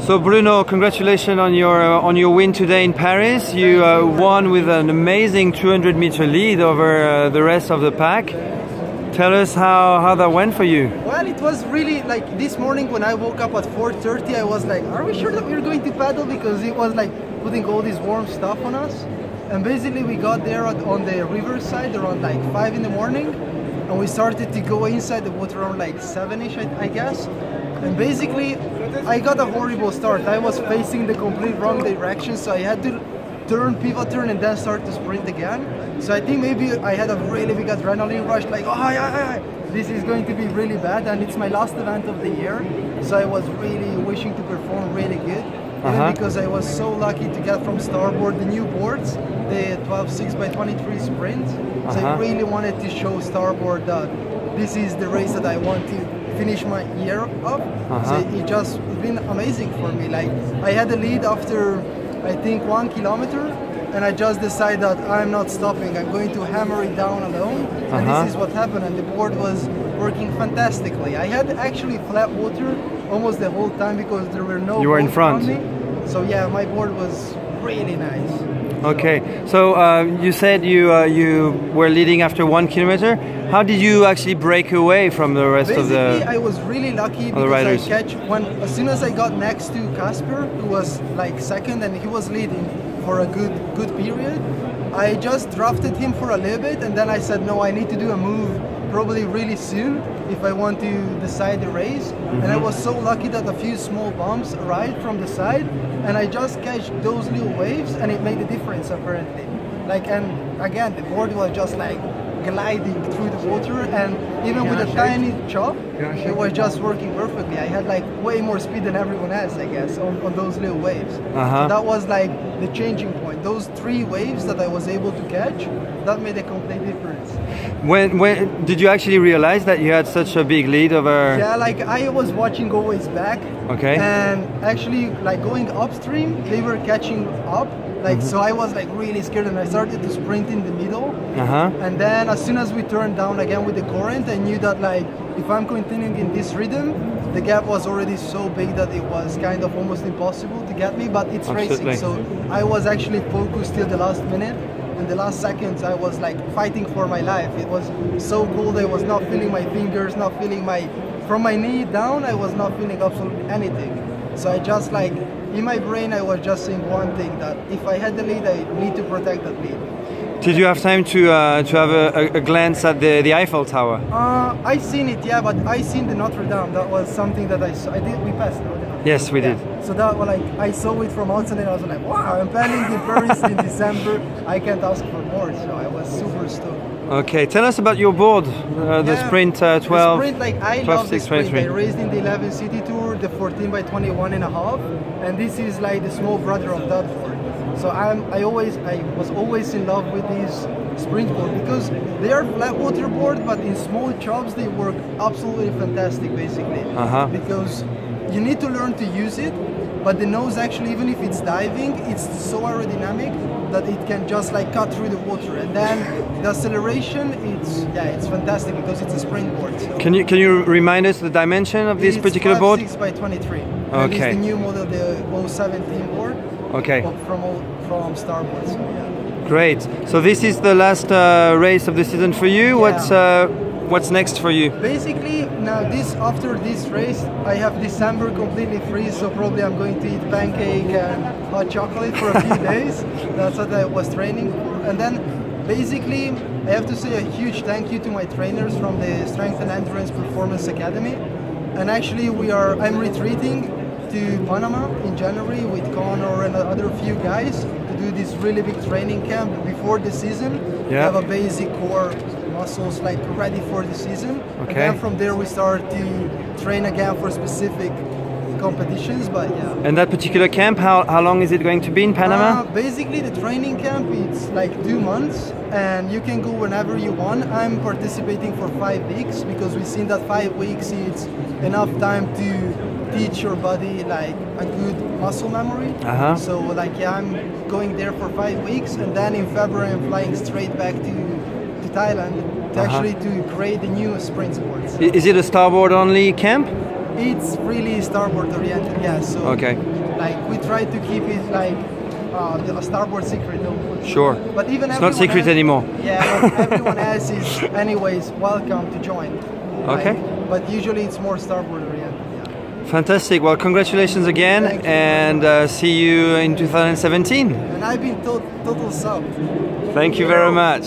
So Bruno, congratulations on your win today in Paris. You won with an amazing 200-meter lead over the rest of the pack. Tell us how that went for you. Well, it was really like this morning when I woke up at 4:30, I was like, are we sure that we're going to paddle? Because it was like putting all this warm stuff on us. And basically we got there on the riverside around like 5 in the morning. And we started to go inside the water around like 7-ish, I guess. And basically, I got a horrible start. I was facing the complete wrong direction, so I had to pivot turn, and then start to sprint again. So I think maybe I had a really big adrenaline rush, like, oh, this is going to be really bad, and it's my last event of the year. So I was really wishing to perform really good. Even because I was so lucky to get from Starboard the new boards, the 12.6x23 sprint. So I really wanted to show Starboard that this is the race that I want to finish my year up. So it's just been amazing for me. Like, I had the lead after I think 1 kilometer, and I just decided that I'm not stopping. I'm going to hammer it down alone, and this is what happened. And the board was working fantastically. I had actually flat water almost the whole time because there were no. You were in front. Me. So yeah, my board was really nice. Okay, so you said you were leading after 1 kilometer. How did you actually break away from the rest of the? Basically, I was really lucky because I catch as soon as I got next to Casper, who was like second, and he was leading for a good period. I just drafted him for a little bit, and then I said, no, I need to do a move probably really soon if I want to decide the race. And I was so lucky that a few small bumps arrived from the side, and I just catch those little waves, and it made a difference apparently. Like, and again, the board was just like gliding through the water, and even with a tiny chop, it was just working perfectly. I had like way more speed than everyone else, I guess, on those little waves. So that was like the changing point. Those 3 waves that I was able to catch, that made a complete difference. When did you actually realize that you had such a big lead over? Yeah, like I was watching always back. Okay. And actually, like going upstream, they were catching up. Like, so I was like really scared, and I started to sprint in the middle. And then as soon as we turned down again with the current, I knew that like if I'm continuing in this rhythm, the gap was already so big that it was kind of almost impossible to get me, but it's racing. So I was actually focused till the last minute. In the last seconds, I was like fighting for my life. It was so cold. I was not feeling my fingers, not feeling from my knee down, I was not feeling absolutely anything. So I just like, in my brain, I was just saying one thing, that if I had the lead, I need to protect that lead. Did you have time to have a glance at the Eiffel Tower? I seen it, yeah, but I seen the Notre Dame. That was something that I saw. We passed. Yes, we did. So that was like, I saw it from outside, and I was like, wow, I'm planning in Paris in December. I can't ask for more. So I was super stoked. Okay, tell us about your board, the Sprint 12. The Sprint, like I love the Sprint. 23. I raced in the 11 City Tour, the 14x21.5, and this is like the small brother of that board. So I was always in love with these sprint board because they are flat water board, but in small chops they work absolutely fantastic, basically. Because you need to learn to use it, but the nose actually, even if it's diving, it's so aerodynamic that it can just like cut through the water, and then the acceleration, it's fantastic because it's a sprint board. So can you remind us the dimension of this particular board? 5.6x23. Okay. It's the new model, the 017 board. Okay. From Starboard. So, yeah. Great. So this is the last race of the season for you. Yeah. What's next for you? Basically, now after this race, I have December completely free, so probably I'm going to eat pancake and hot chocolate for a few days. That's what I was training for. And then basically, I have to say a huge thank you to my trainers from the Strength and Endurance Performance Academy. And actually, I'm retreating to Panama in January with Connor and other few guys to do this really big training camp before the season. We have a basic core muscles like ready for the season. And then from there we start to train again for specific competitions, but yeah. And that particular camp, how long is it going to be in Panama? Basically the training camp, it's like 2 months and you can go whenever you want. I'm participating for 5 weeks because we've seen that 5 weeks is enough time to teach your body like a good muscle memory. So like I'm going there for 5 weeks, and then in February I'm flying straight back to Thailand to actually to create the new sprint sports. Is it a Starboard only camp? It's really starboard oriented, yeah. So Okay. like we try to keep it like the starboard secret. Sure. But even it's not secret else, anymore. Yeah, but everyone else is anyways welcome to join. Okay. But usually it's more starboard oriented. Yeah. Fantastic. Well, congratulations again, and see you in 2017. And I've been total sub. Thank you very much.